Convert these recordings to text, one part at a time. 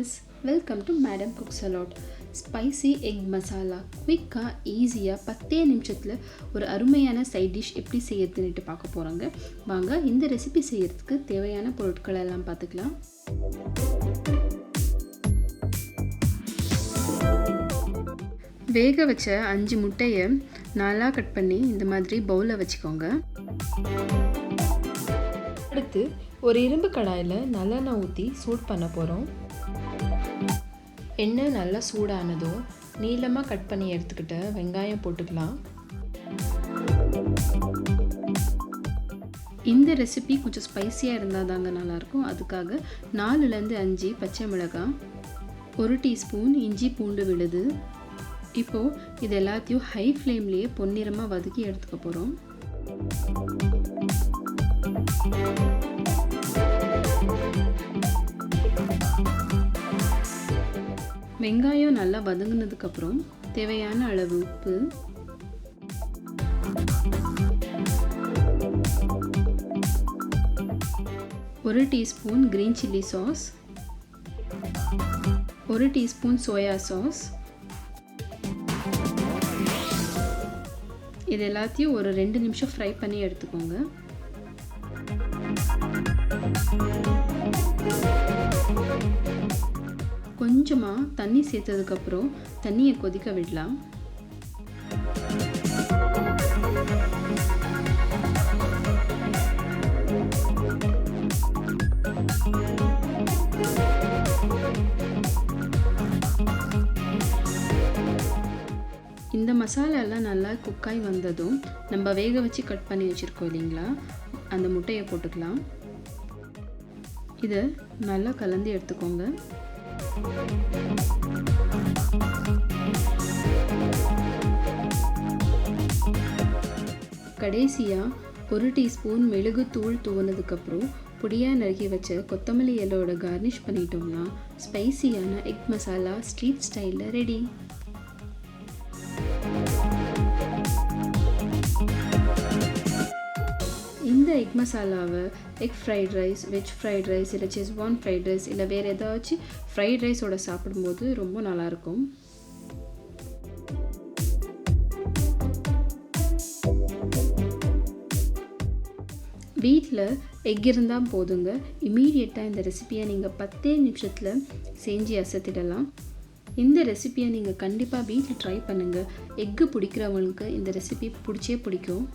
viewers, welcome to Madam Cooks a Lot. Spicy egg masala குயிக்காக ஈஸியாக 10 நிமிஷத்தில் ஒரு அருமையான சைட் டிஷ் எப்படி செய்யறதுன்னுட்டு பார்க்க போகிறோங்க. வாங்க இந்த ரெசிபி செய்யறதுக்கு தேவையான பொருட்கள் எல்லாம் பார்த்துக்கலாம். வேக வச்ச 5 முட்டையை நாலாக கட் பண்ணி இந்த மாதிரி பவுலில் வச்சுக்கோங்க. அடுத்து ஒரு இரும்பு கடாயில் நல்லெண்ணெய் ஊற்றி சூட் பண்ண போகிறோம். எண்ணெய் நல்லா சூடானதும் நீளமாக கட் பண்ணி எடுத்துக்கிட்ட வெங்காயம் போட்டுக்கலாம். இந்த ரெசிபி கொஞ்சம் ஸ்பைஸியாக இருந்தால் தாங்க நல்லாயிருக்கும். அதுக்காக 4லேருந்து 5 பச்சை மிளகாய், 1 டீஸ்பூன் இஞ்சி பூண்டு விழுது. இப்போது இது எல்லாத்தையும் ஹை ஃப்ளேம்லேயே பொன்னிறமாக வதக்கி எடுத்துக்க போகிறோம். வெங்காயம் நல்லா வதங்கினதுக்கப்புறம் தேவையான அளவு உப்பு, ஒரு teaspoon green chilli sauce, 1 teaspoon soya sauce. இது எல்லாத்தையும் ஒரு 2 நிமிஷம் ஃப்ரை பண்ணி எடுத்துக்கோங்க. கொஞ்சமாக தண்ணி சேர்த்ததுக்கப்புறம் தண்ணியை கொதிக்க விடலாம். இந்த மசாலாலாம் நல்லா குக்காய் வந்ததும் நம்ம வேக வச்சு கட் பண்ணி வச்சுருக்கோம் இல்லைங்களா, அந்த முட்டையை போட்டுக்கலாம். இதை நல்லா கலந்து எடுத்துக்கோங்க. கடைசியாக 1 டீஸ்பூன் மெழுகுத்தூள் தூவினதுக்கப்புறம் பொடியாக நறுக்கி வச்ச கொத்தமல்லி இலையோட கார்னிஷ் பண்ணிட்டோம்னா ஸ்பைசியான எக் மசாலா ஸ்ட்ரீட் ஸ்டைலில் ரெடி. இந்த எக் மசாலாவை egg fried rice, veg fried rice, இல்லை செஸ்வான் ஃப்ரைட் ரைஸ், இல்லை வேறு ஏதாச்சும் ஃப்ரைட் ரைஸோட சாப்பிடும்போது ரொம்ப நல்லாயிருக்கும். வீட்டில் எக் இருந்தால் போதுங்க, இமீடியட்டாக இந்த ரெசிபியை நீங்கள் 10 நிமிஷத்தில் செஞ்சு அசத்திடலாம். இந்த ரெசிபியை நீங்கள் கண்டிப்பாக வீட்டில் ட்ரை பண்ணுங்கள். எக்கு பிடிக்கிறவங்களுக்கு இந்த ரெசிபி பிடிச்சே பிடிக்கும்.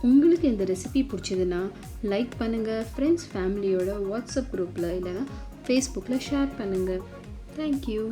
உங்களுக்கு இந்த ரெசிபி பிடிச்சதுன்னா லைக் பண்ணுங்கள், ஃப்ரெண்ட்ஸ் ஃபேமிலியோட வாட்ஸ்அப் குரூப்பில் இல்லைனா ஃபேஸ்புக்கில் ஷேர் பண்ணுங்கள். தேங்க்யூ.